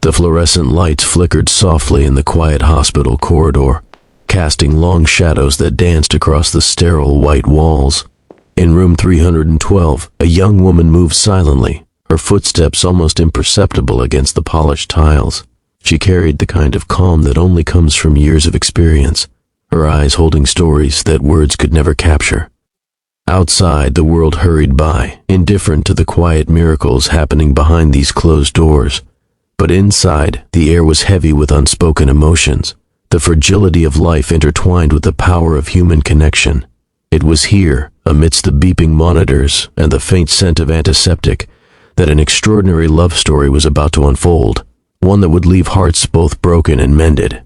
The fluorescent lights flickered softly in the quiet hospital corridor, casting long shadows that danced across the sterile white walls. In room 312, a young woman moved silently, her footsteps almost imperceptible against the polished tiles. She carried the kind of calm that only comes from years of experience, her eyes holding stories that words could never capture. Outside, the world hurried by, indifferent to the quiet miracles happening behind these closed doors. But inside, the air was heavy with unspoken emotions, the fragility of life intertwined with the power of human connection. It was here, amidst the beeping monitors and the faint scent of antiseptic, that an extraordinary love story was about to unfold, one that would leave hearts both broken and mended.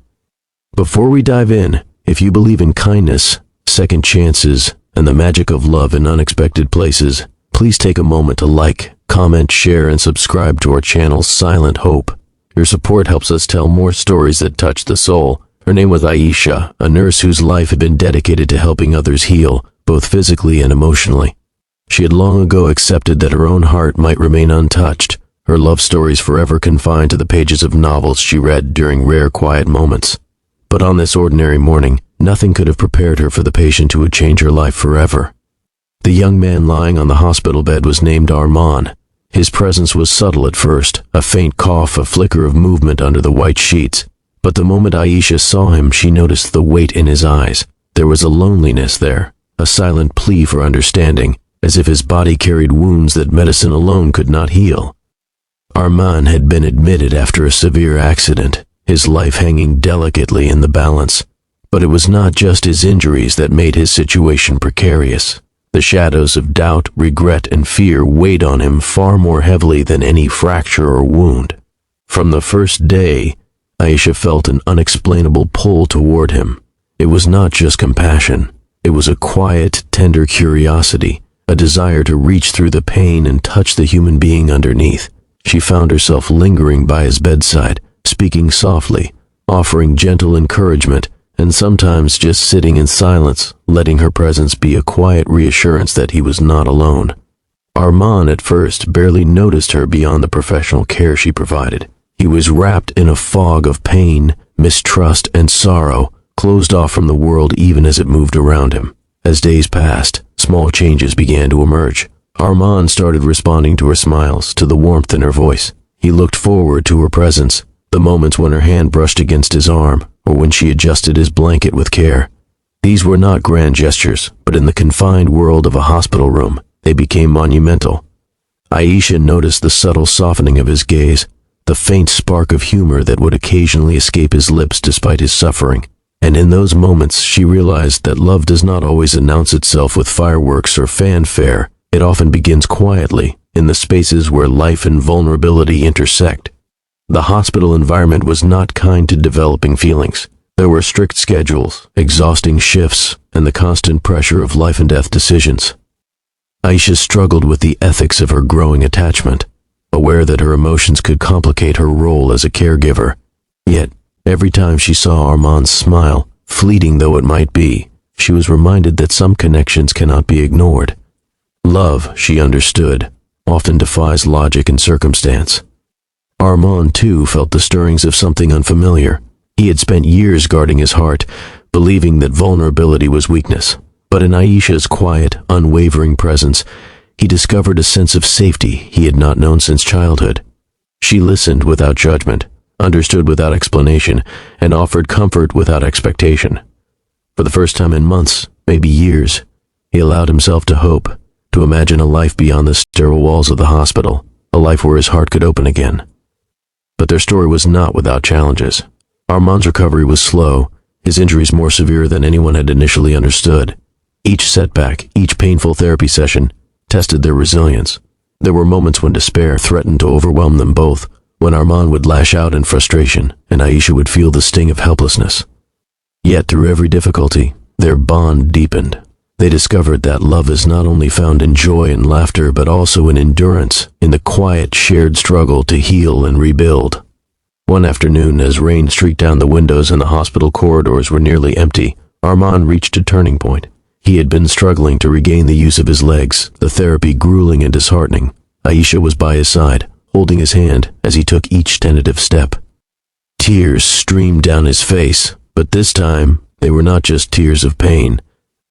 Before we dive in, if you believe in kindness, second chances, and the magic of love in unexpected places, please take a moment to like, comment, share, and subscribe to our channel Silent Hope. Your support helps us tell more stories that touch the soul. Her name was Ayesha, a nurse whose life had been dedicated to helping others heal, both physically and emotionally. She had long ago accepted that her own heart might remain untouched, her love stories forever confined to the pages of novels she read during rare quiet moments. But on this ordinary morning, nothing could have prepared her for the patient who would change her life forever. The young man lying on the hospital bed was named Arman. His presence was subtle at first, a faint cough, a flicker of movement under the white sheets. But the moment Ayesha saw him, she noticed the weight in his eyes. There was a loneliness there, a silent plea for understanding, as if his body carried wounds that medicine alone could not heal. Arman had been admitted after a severe accident, his life hanging delicately in the balance. But it was not just his injuries that made his situation precarious. The shadows of doubt, regret, and fear weighed on him far more heavily than any fracture or wound. From the first day, Ayesha felt an unexplainable pull toward him. It was not just compassion. It was a quiet, tender curiosity, a desire to reach through the pain and touch the human being underneath. She found herself lingering by his bedside, speaking softly, offering gentle encouragement, and sometimes just sitting in silence, letting her presence be a quiet reassurance that he was not alone. Arman at first barely noticed her beyond the professional care she provided. He was wrapped in a fog of pain, mistrust, and sorrow, closed off from the world even as it moved around him. As days passed, small changes began to emerge. Arman started responding to her smiles, to the warmth in her voice. He looked forward to her presence, the moments when her hand brushed against his arm, or when she adjusted his blanket with care. These were not grand gestures, but in the confined world of a hospital room, they became monumental. Ayesha noticed the subtle softening of his gaze, the faint spark of humor that would occasionally escape his lips despite his suffering. And in those moments, she realized that love does not always announce itself with fireworks or fanfare. It often begins quietly, in the spaces where life and vulnerability intersect. The hospital environment was not kind to developing feelings. There were strict schedules, exhausting shifts, and the constant pressure of life and death decisions. Ayesha struggled with the ethics of her growing attachment, aware that her emotions could complicate her role as a caregiver. Yet, every time she saw Arman's smile, fleeting though it might be, she was reminded that some connections cannot be ignored. Love, she understood, often defies logic and circumstance. Arman, too, felt the stirrings of something unfamiliar. He had spent years guarding his heart, believing that vulnerability was weakness. But in Ayesha's quiet, unwavering presence, he discovered a sense of safety he had not known since childhood. She listened without judgment, understood without explanation, and offered comfort without expectation. For the first time in months, maybe years, he allowed himself to hope, to imagine a life beyond the sterile walls of the hospital, a life where his heart could open again. But their story was not without challenges. Arman's recovery was slow, his injuries more severe than anyone had initially understood. Each setback, each painful therapy session, tested their resilience. There were moments when despair threatened to overwhelm them both, when Arman would lash out in frustration and Ayesha would feel the sting of helplessness. Yet through every difficulty, their bond deepened. They discovered that love is not only found in joy and laughter, but also in endurance, in the quiet, shared struggle to heal and rebuild. One afternoon, as rain streaked down the windows and the hospital corridors were nearly empty, Arman reached a turning point. He had been struggling to regain the use of his legs, the therapy grueling and disheartening. Ayesha was by his side, holding his hand as he took each tentative step. Tears streamed down his face, but this time they were not just tears of pain.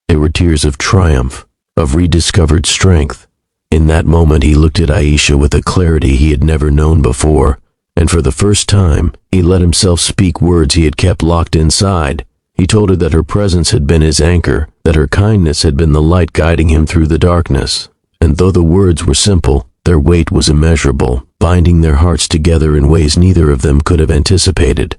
They were tears of triumph, of rediscovered strength. In that moment he looked at Ayesha with a clarity he had never known before, and for the first time he let himself speak words he had kept locked inside. He told her that her presence had been his anchor, that her kindness had been the light guiding him through the darkness. And though the words were simple, their weight was immeasurable, binding their hearts together in ways neither of them could have anticipated.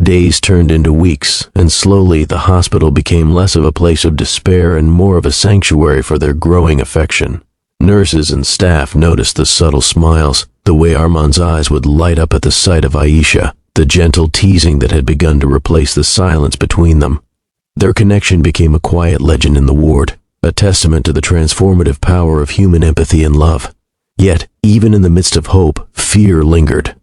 Days turned into weeks, and slowly the hospital became less of a place of despair and more of a sanctuary for their growing affection. Nurses and staff noticed the subtle smiles, the way Arman's eyes would light up at the sight of Ayesha, the gentle teasing that had begun to replace the silence between them. Their connection became a quiet legend in the ward, a testament to the transformative power of human empathy and love. Yet, even in the midst of hope, fear lingered.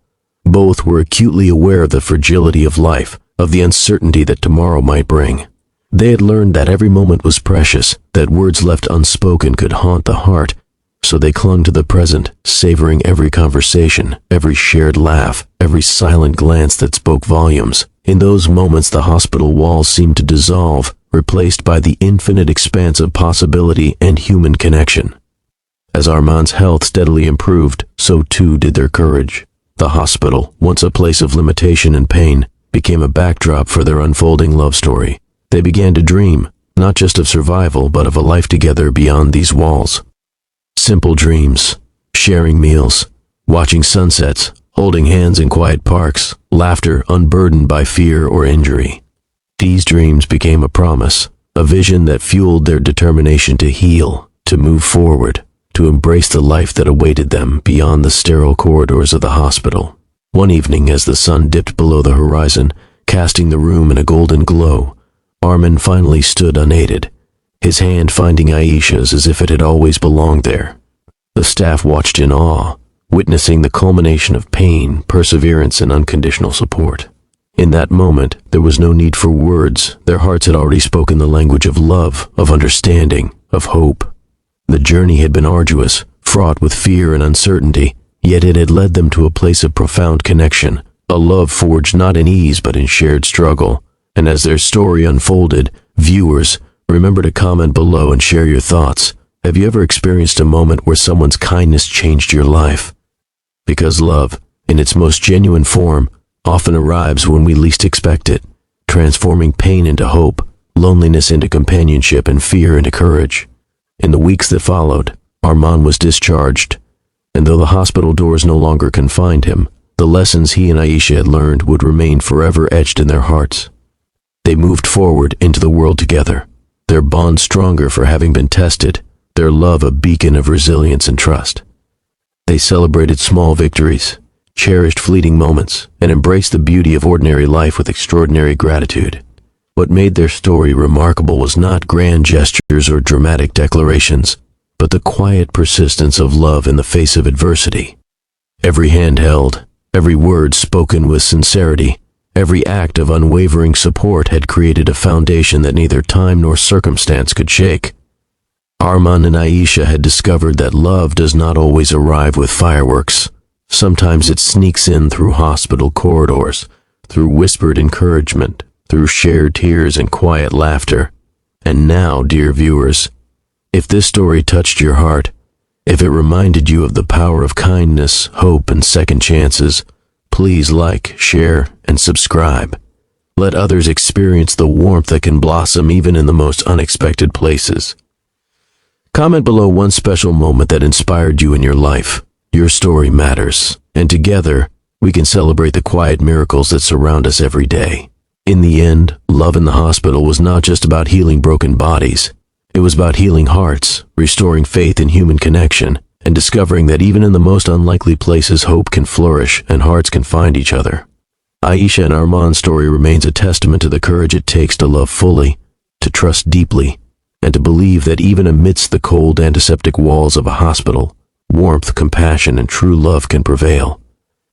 Both were acutely aware of the fragility of life, of the uncertainty that tomorrow might bring. They had learned that every moment was precious, that words left unspoken could haunt the heart, so they clung to the present, savoring every conversation, every shared laugh, every silent glance that spoke volumes. In those moments the hospital walls seemed to dissolve, replaced by the infinite expanse of possibility and human connection. As Arman's health steadily improved, so too did their courage. The hospital, once a place of limitation and pain, became a backdrop for their unfolding love story. They began to dream, not just of survival, but of a life together beyond these walls. Simple dreams, sharing meals, watching sunsets, holding hands in quiet parks, laughter unburdened by fear or injury. These dreams became a promise, a vision that fueled their determination to heal, to move forward, to embrace the life that awaited them beyond the sterile corridors of the hospital. One evening, as the sun dipped below the horizon, casting the room in a golden glow, Arman finally stood unaided, his hand finding Ayesha's as if it had always belonged there. The staff watched in awe, witnessing the culmination of pain, perseverance, and unconditional support. In that moment, there was no need for words. Their hearts had already spoken the language of love, of understanding, of hope. The journey had been arduous, fraught with fear and uncertainty, yet it had led them to a place of profound connection, a love forged not in ease but in shared struggle. And as their story unfolded, viewers, remember to comment below and share your thoughts. Have you ever experienced a moment where someone's kindness changed your life? Because love, in its most genuine form, often arrives when we least expect it, transforming pain into hope, loneliness into companionship, and fear into courage. In the weeks that followed, Arman was discharged, and though the hospital doors no longer confined him, the lessons he and Ayesha had learned would remain forever etched in their hearts. They moved forward into the world together, their bond stronger for having been tested, their love a beacon of resilience and trust. They celebrated small victories, cherished fleeting moments, and embraced the beauty of ordinary life with extraordinary gratitude. What made their story remarkable was not grand gestures or dramatic declarations, but the quiet persistence of love in the face of adversity. Every hand held, every word spoken with sincerity, every act of unwavering support had created a foundation that neither time nor circumstance could shake. Arman and Ayesha had discovered that love does not always arrive with fireworks. Sometimes it sneaks in through hospital corridors, through whispered encouragement, through shared tears and quiet laughter. And now, dear viewers, if this story touched your heart, if it reminded you of the power of kindness, hope, and second chances, please like, share, and subscribe. Let others experience the warmth that can blossom even in the most unexpected places. Comment below one special moment that inspired you in your life. Your story matters, and together, we can celebrate the quiet miracles that surround us every day. In the end, love in the hospital was not just about healing broken bodies. It was about healing hearts, restoring faith in human connection, and discovering that even in the most unlikely places, hope can flourish and hearts can find each other. Ayesha and Arman's story remains a testament to the courage it takes to love fully, to trust deeply, and to believe that even amidst the cold antiseptic walls of a hospital, warmth, compassion, and true love can prevail.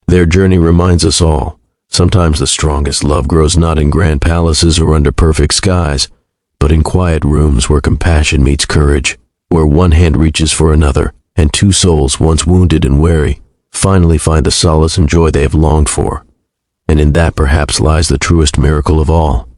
Their journey reminds us all, sometimes the strongest love grows not in grand palaces or under perfect skies, but in quiet rooms where compassion meets courage, where one hand reaches for another, and two souls once wounded and weary finally find the solace and joy they have longed for. And in that perhaps lies the truest miracle of all.